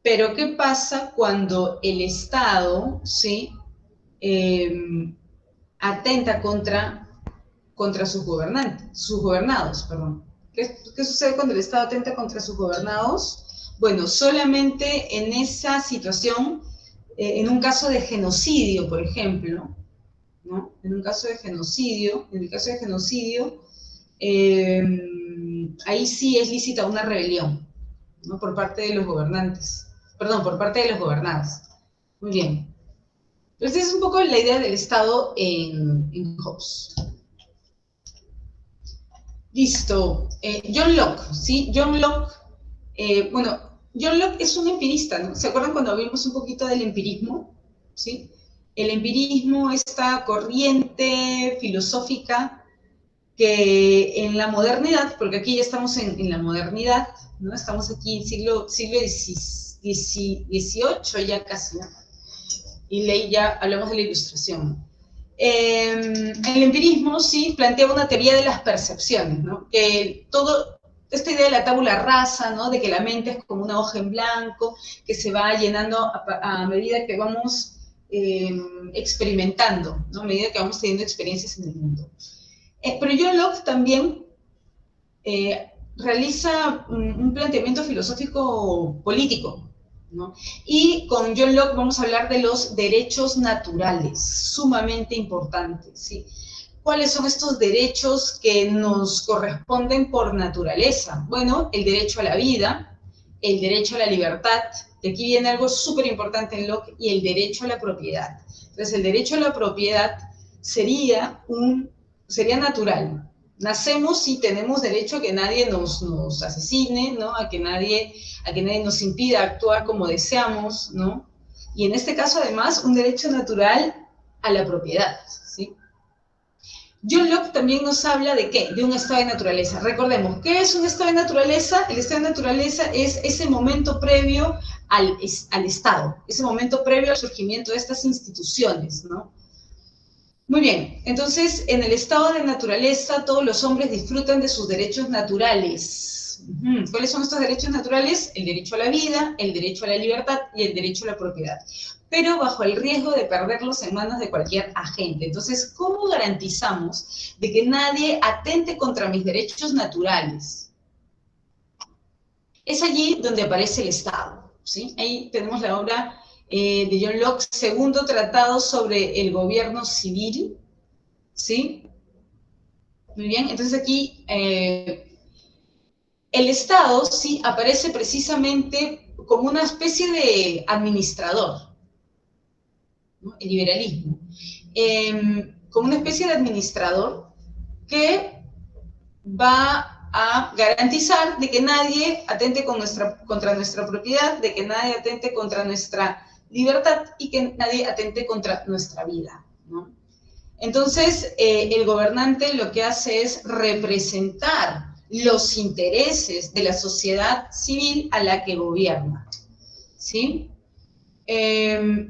Pero ¿qué pasa cuando el Estado, ¿sí? Atenta contra sus gobernados, perdón. ¿Qué sucede cuando el Estado atenta contra sus gobernados? Bueno, solamente en esa situación, en un caso de genocidio, por ejemplo, ¿no? En el caso de genocidio, ahí sí es lícita una rebelión, ¿no? Por parte de los gobernantes, perdón, por parte de los gobernados. Muy bien. Entonces, es un poco la idea del Estado en Hobbes. Listo. John Locke, ¿sí? John Locke, John Locke es un empirista, ¿no? ¿Se acuerdan cuando vimos un poquito del empirismo? ¿Sí? El empirismo, esta corriente filosófica que en la modernidad, porque aquí ya estamos en la modernidad, ¿no? Estamos aquí en siglo XVIII ya casi, ¿no? Y ya hablamos de la Ilustración. El empirismo sí planteaba una teoría de las percepciones, ¿no? Que esta idea de la tabula rasa, ¿no? De que la mente es como una hoja en blanco, que se va llenando a medida que vamos experimentando, ¿no? A medida que vamos teniendo experiencias en el mundo. Pero John Locke también realiza un planteamiento filosófico político, ¿no? Y con John Locke vamos a hablar de los derechos naturales, sumamente importantes, ¿sí? ¿Cuáles son estos derechos que nos corresponden por naturaleza? Bueno, el derecho a la vida, el derecho a la libertad, de aquí viene algo súper importante en Locke, y el derecho a la propiedad. Entonces, el derecho a la propiedad sería natural. Nacemos y tenemos derecho a que nadie nos asesine, ¿no? A que nadie nos impida actuar como deseamos, ¿no? Y en este caso, además, un derecho natural a la propiedad, ¿sí? John Locke también nos habla de ¿qué? De un estado de naturaleza. Recordemos, ¿qué es un estado de naturaleza? El estado de naturaleza es ese momento previo al Estado, ese momento previo al surgimiento de estas instituciones, ¿no? Muy bien, entonces en el estado de naturaleza todos los hombres disfrutan de sus derechos naturales. ¿Cuáles son estos derechos naturales? El derecho a la vida, el derecho a la libertad y el derecho a la propiedad, pero bajo el riesgo de perderlos en manos de cualquier agente. Entonces, ¿cómo garantizamos de que nadie atente contra mis derechos naturales? Es allí donde aparece el Estado, ¿sí? Ahí tenemos la obra de John Locke, Segundo Tratado sobre el Gobierno Civil, ¿sí? Muy bien, entonces aquí el Estado sí aparece precisamente como una especie de administrador, ¿no? El liberalismo, como una especie de administrador que va a garantizar de que nadie atente contra nuestra propiedad, de que nadie atente contra nuestra libertad y que nadie atente contra nuestra vida, ¿no? Entonces, el gobernante lo que hace es representar los intereses de la sociedad civil a la que gobierna, ¿sí?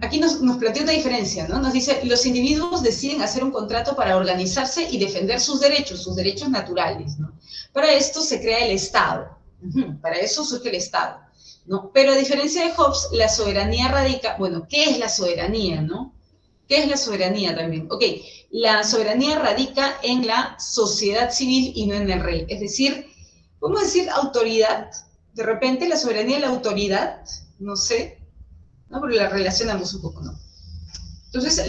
Aquí nos plantea una diferencia, ¿no? Nos dice, los individuos deciden hacer un contrato para organizarse y defender sus derechos naturales, ¿no? Para esto se crea el Estado, para eso surge el Estado, ¿no? Pero a diferencia de Hobbes, la soberanía radica, bueno, ¿qué es la soberanía, no? ¿Qué es la soberanía también? Ok, la soberanía radica en la sociedad civil y no en el rey, es decir, podemos decir autoridad, de repente la soberanía y la autoridad, no sé, ¿no? Porque la relacionamos un poco, ¿no? Entonces,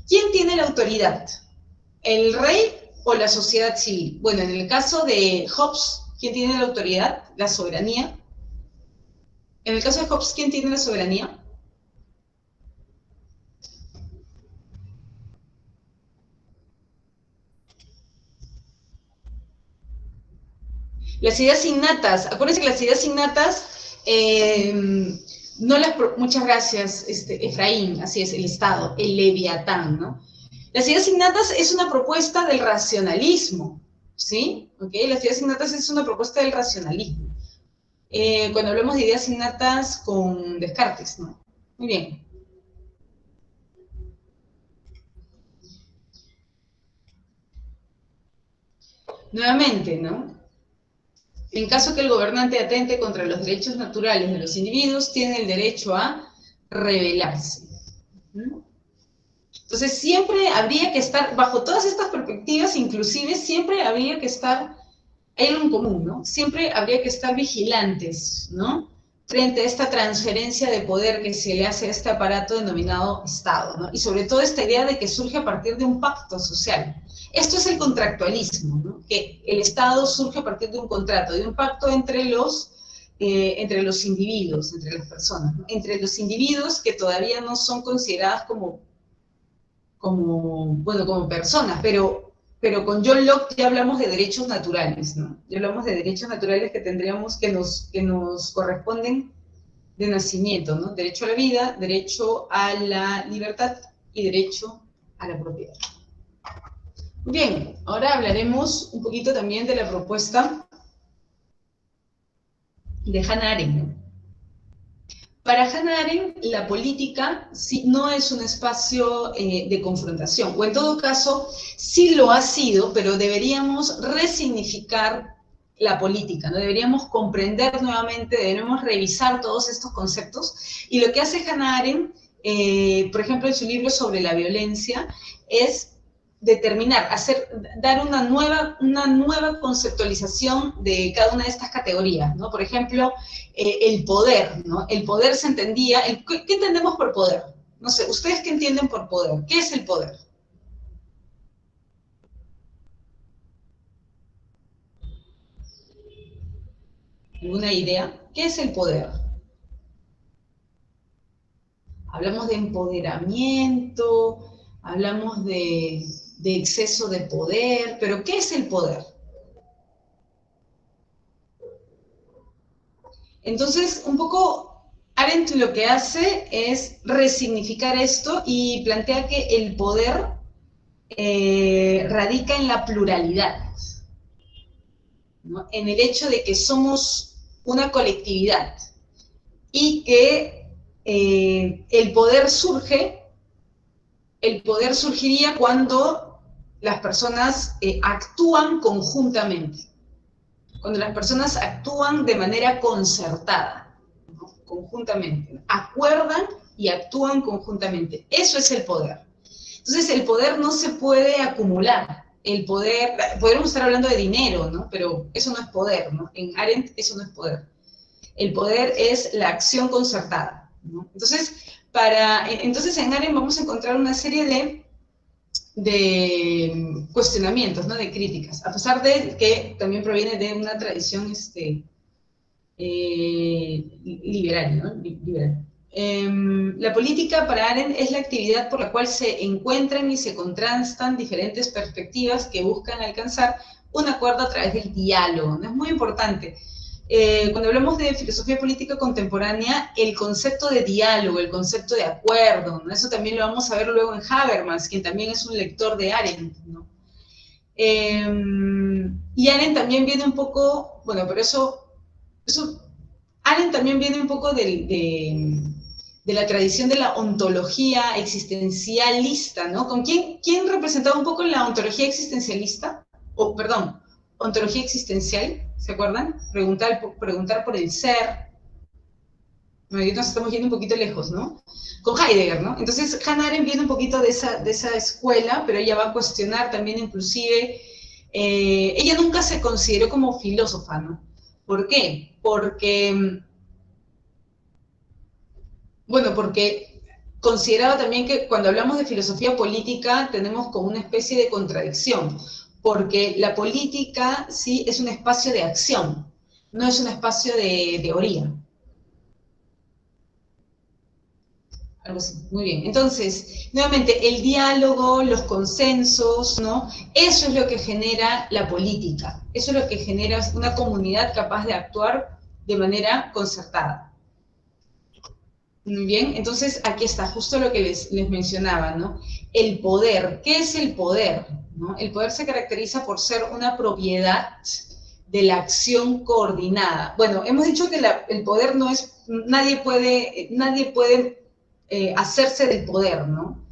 ¿quién tiene la autoridad? ¿El rey o la sociedad civil? Bueno, en el caso de Hobbes, ¿quién tiene la autoridad? La soberanía. En el caso de Hobbes, ¿quién tiene la soberanía? Las ideas innatas, acuérdense que las ideas innatas, no las, muchas gracias, Efraín, así es, el Estado, el Leviatán, ¿no? Las ideas innatas es una propuesta del racionalismo, ¿sí? ¿Ok? Las ideas innatas es una propuesta del racionalismo. Cuando hablamos de ideas innatas con Descartes, ¿no? Muy bien. Nuevamente, ¿no? En caso que el gobernante atente contra los derechos naturales de los individuos, tiene el derecho a rebelarse. ¿No? Entonces, siempre habría que estar, bajo todas estas perspectivas, inclusive, siempre habría que estar, hay algo en común, ¿no? Siempre habría que estar vigilantes, ¿no? Frente a esta transferencia de poder que se le hace a este aparato denominado Estado, ¿no? Y sobre todo esta idea de que surge a partir de un pacto social. Esto es el contractualismo, ¿no? Que el Estado surge a partir de un contrato, de un pacto entre los individuos, entre las personas, ¿no? Entre los individuos que todavía no son consideradas como personas, pero con John Locke ya hablamos de derechos naturales, ¿no? Ya hablamos de derechos naturales que tendríamos, que nos corresponden de nacimiento, ¿no? Derecho a la vida, derecho a la libertad y derecho a la propiedad. Bien, ahora hablaremos un poquito también de la propuesta de Hannah Arendt. Para Hannah Arendt, la política sí, no es un espacio de confrontación, o en todo caso, sí lo ha sido, pero deberíamos resignificar la política, ¿no? Deberíamos comprender nuevamente, deberíamos revisar todos estos conceptos, y lo que hace Hannah Arendt, por ejemplo, en su libro sobre la violencia, es determinar, dar una nueva conceptualización de cada una de estas categorías, ¿no? Por ejemplo, el poder, ¿no? El poder se entendía, ¿qué entendemos por poder? No sé, ¿ustedes qué entienden por poder? ¿Qué es el poder? ¿Alguna idea? ¿Qué es el poder? Hablamos de empoderamiento, hablamos de exceso de poder, pero ¿qué es el poder? Entonces, un poco, Arendt lo que hace es resignificar esto y plantea que el poder radica en la pluralidad, ¿no? En el hecho de que somos una colectividad y que el poder surgiría cuando las personas actúan conjuntamente, cuando las personas actúan de manera concertada, ¿no? Conjuntamente, acuerdan y actúan conjuntamente. Eso es el poder. Entonces, el poder no se puede acumular. El poder, podríamos estar hablando de dinero, ¿no? Pero eso no es poder, ¿no? En Arendt eso no es poder. El poder es la acción concertada, ¿no? Entonces en Arendt vamos a encontrar una serie de cuestionamientos, ¿no? De críticas, a pesar de que también proviene de una tradición liberal, ¿no? Liberal. La política para Arendt es la actividad por la cual se encuentran y se contrastan diferentes perspectivas que buscan alcanzar un acuerdo a través del diálogo, ¿no? Es muy importante. Cuando hablamos de filosofía política contemporánea, el concepto de diálogo, el concepto de acuerdo, ¿no? Eso también lo vamos a ver luego en Habermas, quien también es un lector de Arendt, ¿no? Y Arendt también viene un poco, bueno, pero Arendt también viene un poco de la tradición de la ontología existencialista, ¿no? ¿Quién representaba un poco la ontología existencialista? Perdón, ontología existencial, ¿se acuerdan? Preguntar por el ser. Bueno, nos estamos yendo un poquito lejos, ¿no? Con Heidegger, ¿no? Entonces, Hannah Arendt viene un poquito de esa escuela, pero ella va a cuestionar también inclusive, ella nunca se consideró como filósofa, ¿no? ¿Por qué? Porque consideraba también que cuando hablamos de filosofía política tenemos como una especie de contradicción, porque la política sí es un espacio de acción, no es un espacio de teoría. Algo así, muy bien. Entonces, nuevamente, el diálogo, los consensos, ¿no? Eso es lo que genera la política, eso es lo que genera una comunidad capaz de actuar de manera concertada. Muy bien, entonces aquí está justo lo que les mencionaba, ¿no? El poder. ¿Qué es el poder? ¿No? El poder se caracteriza por ser una propiedad de la acción coordinada. Bueno, hemos dicho que el poder no es, nadie puede hacerse del poder, ¿no?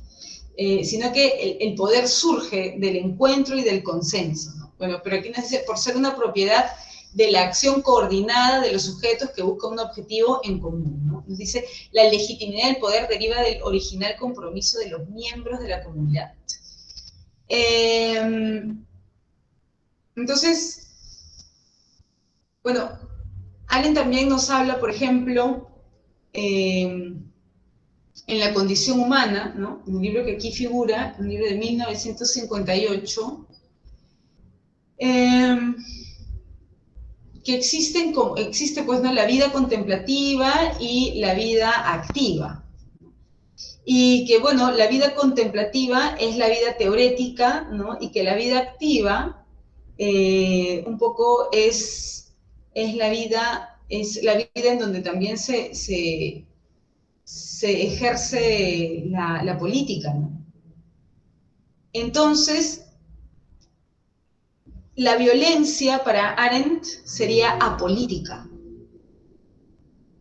Sino que el poder surge del encuentro y del consenso, ¿no? Bueno, pero aquí nos dice, por ser una propiedad de la acción coordinada de los sujetos que buscan un objetivo en común, ¿no? Nos dice, la legitimidad del poder deriva del original compromiso de los miembros de la comunidad. Entonces, bueno, Allen también nos habla, por ejemplo, en la condición humana, ¿no? Un libro que aquí figura, un libro de 1958, que existe pues, ¿no? La vida contemplativa y la vida activa. Y que, bueno, la vida contemplativa es la vida teorética, ¿no? Y que la vida activa un poco es la vida en donde también se ejerce la política, ¿no? Entonces, la violencia para Arendt sería apolítica.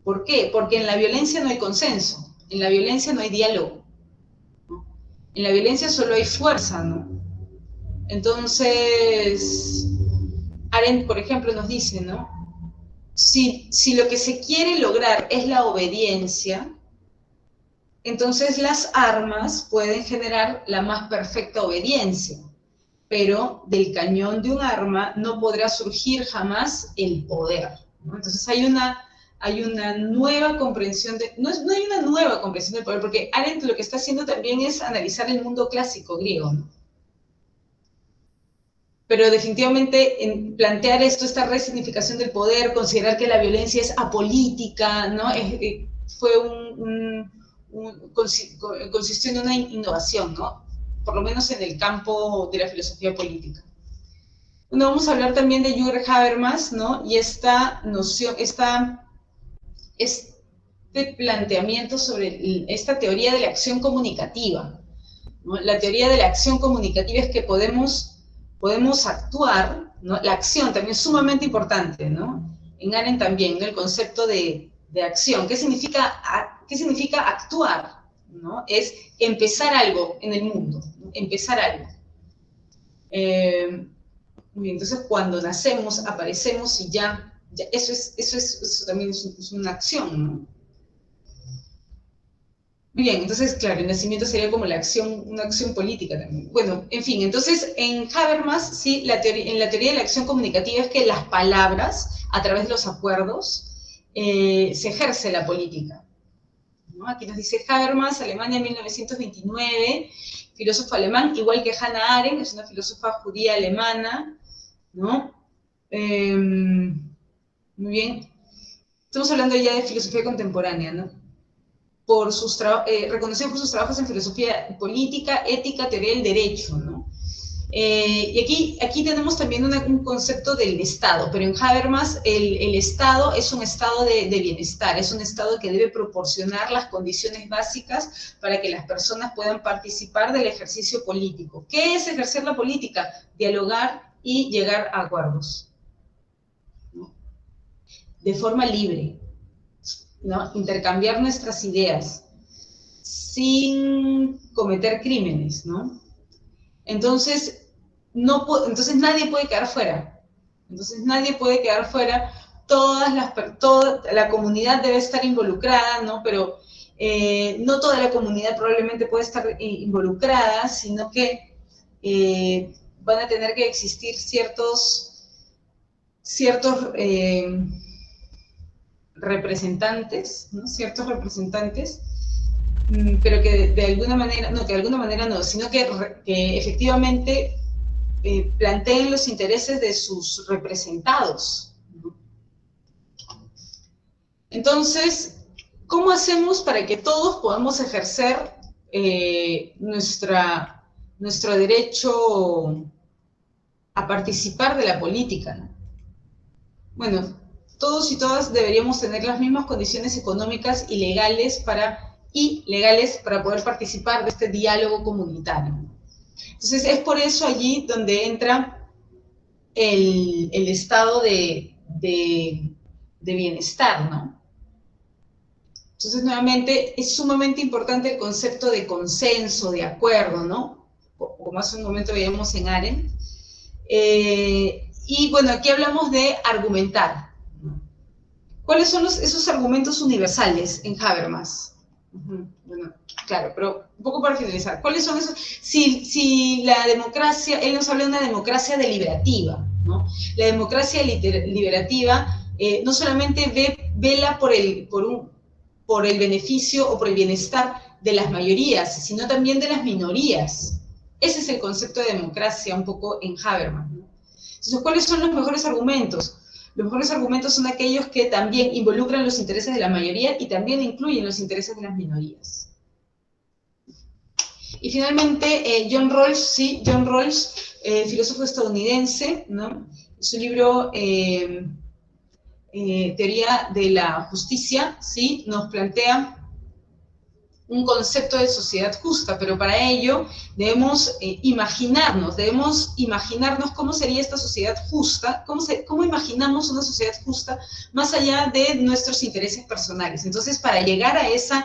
¿Por qué? Porque en la violencia no hay consenso, en la violencia no hay diálogo, ¿no? En la violencia solo hay fuerza, ¿no? Entonces, Arendt, por ejemplo, nos dice, ¿no? Si lo que se quiere lograr es la obediencia, entonces las armas pueden generar la más perfecta obediencia, pero del cañón de un arma no podrá surgir jamás el poder, ¿no? Entonces hay una nueva comprensión no hay una nueva comprensión del poder, porque Arendt lo que está haciendo también es analizar el mundo clásico griego, ¿no? Pero definitivamente en plantear esta resignificación del poder, considerar que la violencia es apolítica, ¿no? Consistió en una innovación, ¿no? Por lo menos en el campo de la filosofía política. Bueno, vamos a hablar también de Jürgen Habermas, ¿no? Y esta noción, este planteamiento sobre esta teoría de la acción comunicativa, ¿no? La teoría de la acción comunicativa es que podemos actuar, ¿no? La acción también es sumamente importante, ¿no? En Arendt también, ¿no? El concepto de acción. ¿Qué significa actuar? ¿No? Es empezar algo en el mundo, ¿no? Empezar algo. Entonces, cuando nacemos, aparecemos y ya eso también es una acción, ¿no? Bien, entonces, claro, el nacimiento sería como una acción política también. Bueno, en fin, entonces en Habermas, sí, en la teoría de la acción comunicativa es que las palabras, a través de los acuerdos, se ejerce la política, ¿no? Aquí nos dice Habermas, Alemania, 1929, filósofo alemán, igual que Hannah Arendt, es una filósofa judía alemana, ¿no? Muy bien. Estamos hablando ya de filosofía contemporánea, ¿no? Reconocido por sus trabajos en filosofía política, ética, teoría del derecho, ¿no? Y aquí tenemos también un concepto del Estado, pero en Habermas el Estado es un estado de bienestar, es un estado que debe proporcionar las condiciones básicas para que las personas puedan participar del ejercicio político. ¿Qué es ejercer la política? Dialogar y llegar a acuerdos, ¿no? De forma libre, ¿no? Intercambiar nuestras ideas sin cometer crímenes, ¿no? Entonces, entonces nadie puede quedar fuera. Entonces nadie puede quedar fuera. Toda la comunidad debe estar involucrada, ¿no? Pero no toda la comunidad probablemente puede estar involucrada, sino que van a tener que existir ciertos representantes, ¿no? Ciertos representantes, pero que de alguna manera, no, sino que efectivamente planteen los intereses de sus representados, ¿no? Entonces, ¿cómo hacemos para que todos podamos ejercer nuestro derecho a participar de la política, ¿no? Bueno, todos y todas deberíamos tener las mismas condiciones económicas y legales para poder participar de este diálogo comunitario. Entonces, es por eso allí donde entra el estado de bienestar, ¿no? Entonces, nuevamente, es sumamente importante el concepto de consenso, de acuerdo, ¿no? Como hace un momento veíamos en Arendt. Y bueno, aquí hablamos de argumentar. ¿Cuáles son esos argumentos universales en Habermas? Bueno, claro, pero un poco para finalizar. ¿Cuáles son esos? Si la democracia, él nos habla de una democracia deliberativa, ¿no? La democracia deliberativa no solamente vela por el beneficio o por el bienestar de las mayorías, sino también de las minorías. Ese es el concepto de democracia un poco en Habermas, ¿no? Entonces, ¿cuáles son los mejores argumentos? Los mejores argumentos son aquellos que también involucran los intereses de la mayoría y también incluyen los intereses de las minorías. Y finalmente, John Rawls, filósofo estadounidense, ¿no? Su libro Teoría de la Justicia, ¿sí? Nos plantea un concepto de sociedad justa, pero para ello debemos imaginarnos cómo sería esta sociedad justa, cómo imaginamos una sociedad justa más allá de nuestros intereses personales. Entonces, para llegar a esa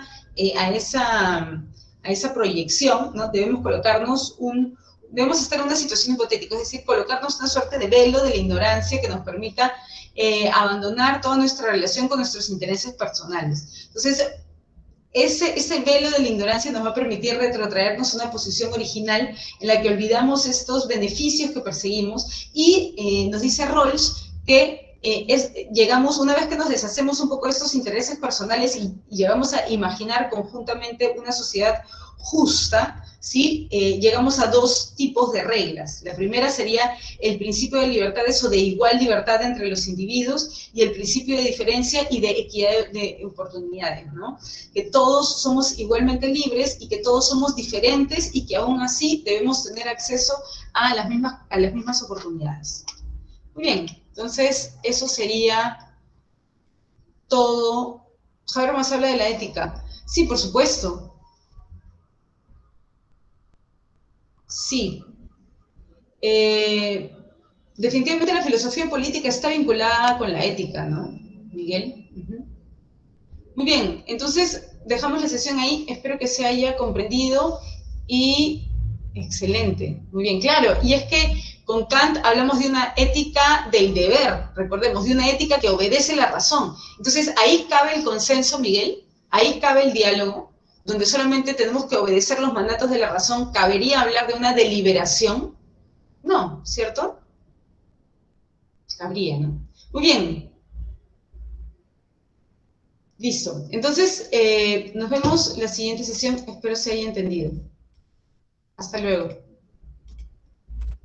proyección, ¿no? Debemos estar en una situación hipotética, es decir, colocarnos una suerte de velo de la ignorancia que nos permita abandonar toda nuestra relación con nuestros intereses personales. Entonces, ese velo de la ignorancia nos va a permitir retrotraernos a una posición original en la que olvidamos estos beneficios que perseguimos y nos dice Rawls que llegamos, una vez que nos deshacemos un poco de estos intereses personales y llegamos a imaginar conjuntamente una sociedad justa, ¿sí? Llegamos a dos tipos de reglas. La primera sería el principio de libertades o de igual libertad entre los individuos y el principio de diferencia y de equidad de oportunidades, ¿no? Que todos somos igualmente libres y que todos somos diferentes y que aún así debemos tener acceso a las mismas oportunidades. Muy bien, entonces eso sería todo. Habermas habla de la ética. Sí, por supuesto. Sí. Definitivamente la filosofía política está vinculada con la ética, ¿no, Miguel? Muy bien, entonces dejamos la sesión ahí, espero que se haya comprendido y excelente, muy bien, claro, y es que con Kant hablamos de una ética del deber, recordemos, de una ética que obedece la razón. Entonces ahí cabe el consenso, Miguel, ahí cabe el diálogo, donde solamente tenemos que obedecer los mandatos de la razón. ¿Cabería hablar de una deliberación? No, ¿cierto? Cabría, ¿no? Muy bien. Listo. Entonces, nos vemos la siguiente sesión. Espero se haya entendido. Hasta luego.